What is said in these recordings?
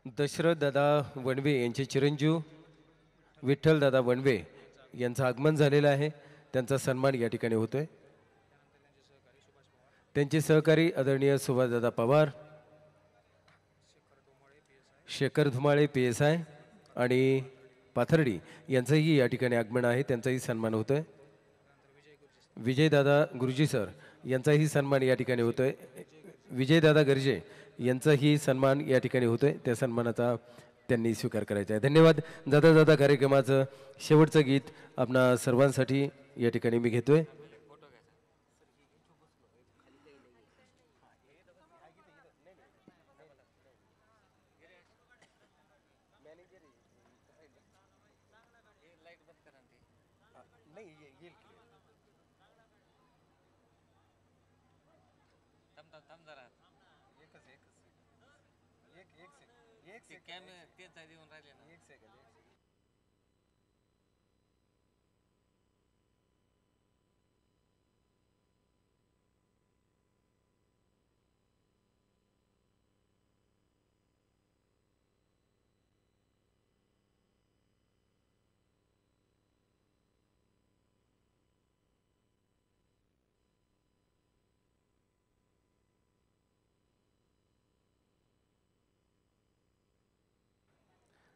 दशरथ दादा वणवे यांचे चिरंजीव विठ्ठल दादा वणवे यांचं आगमन झालेलं आहे. त्यांचा सन्मान या ठिकाणी होतोय. त्यांचे सहकारी आदरणीय सुभाषदादा पवार, शेखर धुमाळे PSI आणि पाथर्डी यांचंही या ठिकाणी आगमन आहे. त्यांचाही सन्मान होतोय. विजयदादा गुरुजी सर यांचाही सन्मान या ठिकाणी होतोय. विजयदादा गर्जे यांचाही सन्मान या ठिकाणी होतोय. त्या सन्मानाचा त्यांनी स्वीकार करायचा आहे. धन्यवाद. जाता जाता कार्यक्रमाचं शेवटचं गीत आपणा सर्वांसाठी या ठिकाणी मी घेतोय.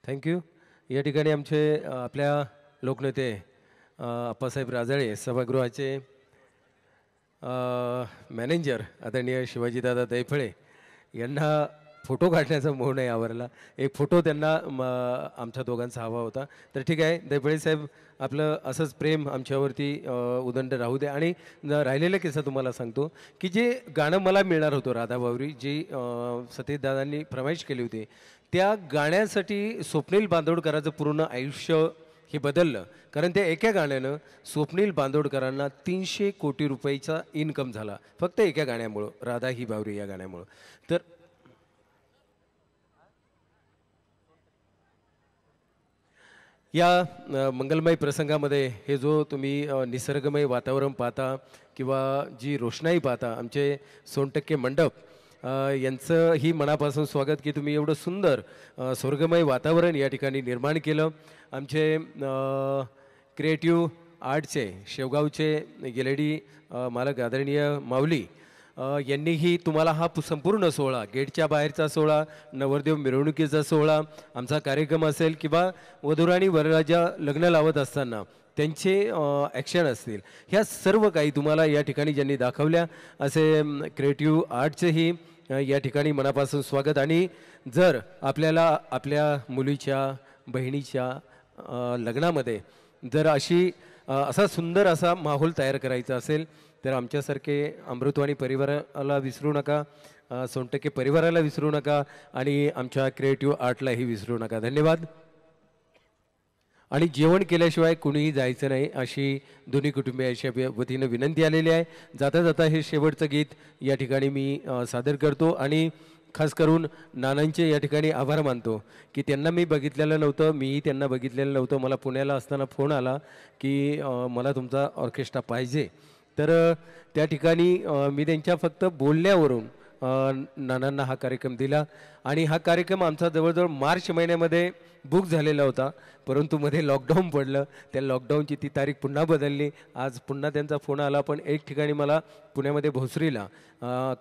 थँक्यू. या ठिकाणी आमचे आपल्या लोकनेते अप्पासाहेब राजाळे, सभागृहाचे मॅनेजर आदरणीय शिवाजीदादा दैफळे यांना फोटो काढण्याचा मोह नाही आवरला. एक फोटो त्यांना आमच्या दोघांचा हवा होता. तर ठीक आहे दैफळे साहेब, आपलं असंच प्रेम आमच्यावरती उदंड राहू दे. आणि राहिलेला किस्सा तुम्हाला सांगतो की जे गाणं मला मिळणार होतं राधाबावरी, जी सतीशदादांनी फरमाईश केली होती, त्या गाण्यासाठी स्वप्नील बांदोडकरांचं पूर्ण आयुष्य हे बदललं. कारण त्या एका गाण्यानं स्वप्नील बांदोडकरांना 300 कोटी रुपयाचा इन्कम झाला फक्त एका गाण्यामुळं, राधा ही बावरी या गाण्यामुळं. तर या मंगलमय प्रसंगामध्ये हे जो तुम्ही निसर्गमय वातावरण पाहता किंवा जी रोषणाई पाहता, आमचे सोनटक्के मंडप यांचं ही मनापासून स्वागत की तुम्ही एवढं सुंदर स्वर्गमय वातावरण या ठिकाणी निर्माण केलं. आमचे क्रिएटिव्ह आर्टचे शेवगावचे गेलेडी मालक आदरणीय माऊली यांनीही तुम्हाला हा संपूर्ण सोहळा, गेटच्या बाहेरचा सोहळा, नवरदेव मिरवणुकीचा सोहळा, आमचा कार्यक्रम असेल किंवा वधूराणी वरराजा लग्न लावत असताना त्यांचे ॲक्शन असतील, ह्या सर्व काही तुम्हाला या ठिकाणी ज्यांनी दाखवल्या, असे क्रिएटिव्ह आर्टचेही या ठिकाणी मनापासून स्वागत. आणि जर आपल्याला आपल्या मुलीच्या बहिणीच्या लग्नामध्ये जर असा सुंदर असा माहोल तयार करायचा असेल तर आमच्यासारखे अमृतवाणी परिवाराला विसरू नका, सोनटक्के परिवाराला विसरू नका आणि आमच्या क्रिएटिव्ह आर्टलाही विसरू नका. धन्यवाद. आणि जेवण केल्याशिवाय कुणीही जायचं नाही अशी दोन्ही कुटुंबियांच्या वतीनं विनंती आलेली आहे. जाता जाता हे शेवटचं गीत या ठिकाणी मी सादर करतो आणि खास करून नानांचे या ठिकाणी आभार मानतो की त्यांना मी बघितलेलं नव्हतं, मीही त्यांना बघितलेलं नव्हतं. मला पुण्याला असताना फोन आला की मला तुमचा ऑर्केस्ट्रा पाहिजे. तर त्या ठिकाणी मी त्यांच्या फक्त बोलण्यावरून नानांना हा कार्यक्रम दिला आणि हा कार्यक्रम आमचा जवळजवळ मार्च महिन्यामध्ये बुक झालेला होता, परंतु मध्ये लॉकडाऊन पडलं. त्या लॉकडाऊनची ती तारीख पुन्हा बदलली. आज पुन्हा त्यांचा फोन आला, पण एक ठिकाणी मला पुण्यामध्ये भोसरीला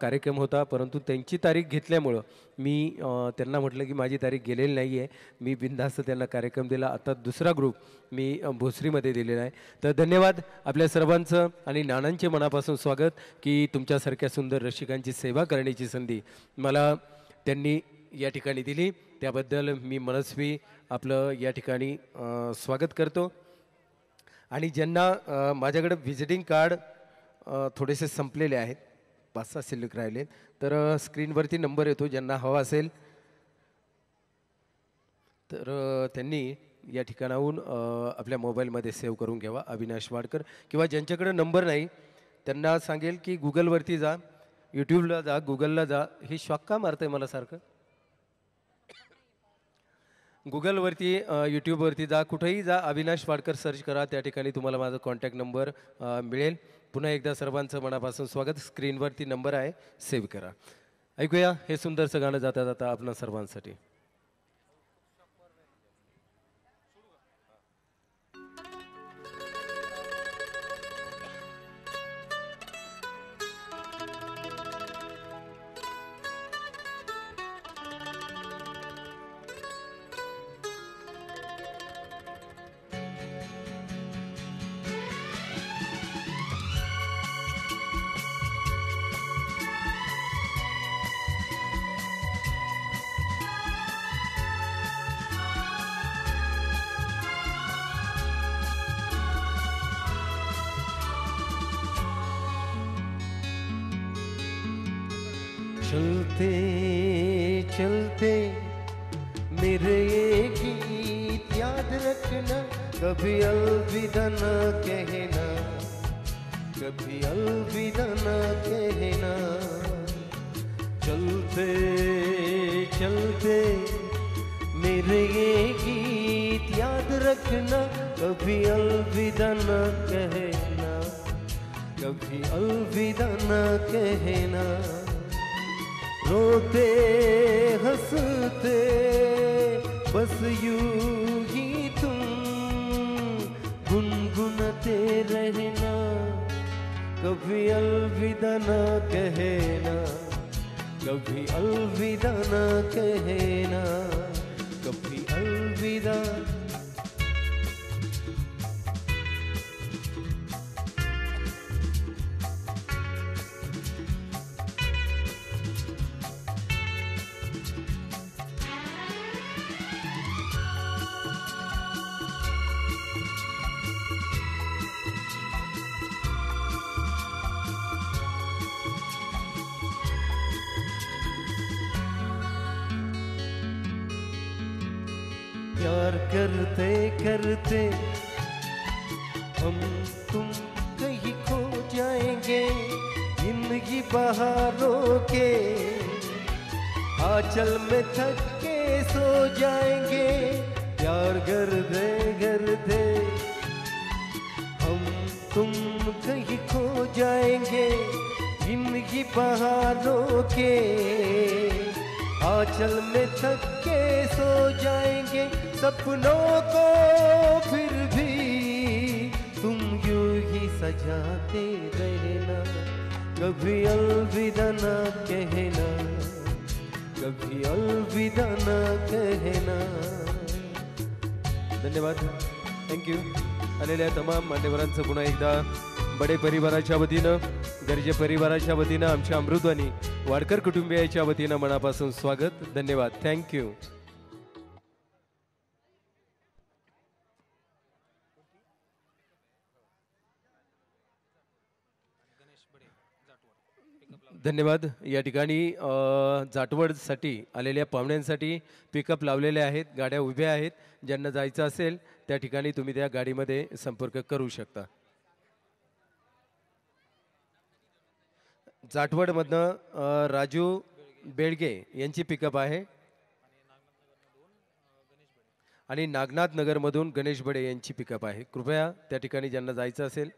कार्यक्रम होता, परंतु त्यांची तारीख घेतल्यामुळं मी त्यांना म्हटलं की माझी तारीख गेलेली नाही आहे, मी बिनधास्त त्यांना कार्यक्रम दिला. आता दुसरा ग्रुप मी भोसरीमध्ये दिलेला आहे. तर धन्यवाद आपल्या सर्वांचं आणि नानांचे मनापासून स्वागत की तुमच्यासारख्या सुंदर रसिकांची सेवा करण्याची संधी मला त्यांनी या ठिकाणी दिली. त्याबद्दल मी मनस्वी आपलं या ठिकाणी स्वागत करतो. आणि ज्यांना माझ्याकडे व्हिजिटिंग कार्ड थोडेसे संपलेले आहेत, 5-6 शिल्लक राहिले, तर स्क्रीनवरती नंबर येतो, ज्यांना हवा असेल तर त्यांनी या ठिकाणाहून आपल्या मोबाईलमध्ये सेव्ह करून घ्यावा. अविनाश वाडकर. किंवा ज्यांच्याकडे नंबर नाही त्यांना सांगेल की गुगलवरती जा, यूट्यूबला जा, गुगलला जा. हे शॉक का मारतं आहे मला सारखं? गुगलवरती यूट्यूबवरती जा, कुठेही जा, अविनाश वाडकर सर्च करा, त्या ठिकाणी तुम्हाला माझा कॉन्टॅक्ट नंबर मिळेल. पुन्हा एकदा सर्वांचं मनापासून स्वागत. स्क्रीनवरती नंबर आहे, सेव्ह करा. ऐकूया हे सुंदरसं गाणं जाता जाता आपणा सर्वांसाठी. चलते चलते मेरे ये गीत याद रखना, कभी अलविदा न कहना, कभी अलविदा न कहना। चलते चलते मेरे ये गीत याद रखना, कभी अलविदा न कहना, कभी अलविदा न कहना। रोते हंसते बस यूं ही तुम गुनगुनाते रहना, कभी अलविदा न कहना, कभी अलविदा न कहना, कभी अलविदा। प्यार करते करते हम तुम कहीं खो जाएंगे, जिंदगी बहारों के आंचल में थक के सो जाएंगे। प्यार करते करते हम तुम कहीं खो जाएंगे, जिंदगी बहारों के आंचल में थक के सो जाएंगे। सपनों को फिर भी तुम यूं ही सजाते रहना, कभी अलविदा न कहना, कभी अलविदा न कहना। धन्यवाद, थँक्यू. आलेल्या तमाम मान्यवरांचं पुन्हा एकदा बडे परिवाराच्या वतीनं, गरजे परिवाराच्या वतीनं, आमच्या अमृतवाणी वाडकर कुटुंबियाच्या वतीनं मनापासून स्वागत. धन्यवाद, थँक्यू. धन्यवाद. या ठिकाणी जाटवडसाठी आलेल्या पाहुण्यांसाठी पिकअप लावलेले आहेत, गाड्या उभ्या आहेत. ज्यांना जायचं असेल त्या ठिकाणी तुम्ही त्या गाडीमध्ये संपर्क करू शकता. जाटवडमधनं राजू बेळगे यांची पिकअप आहे आणि नागनाथ नगरमधून गणेश बडे यांची पिकअप आहे. कृपया त्या ठिकाणी ज्यांना जायचं असेल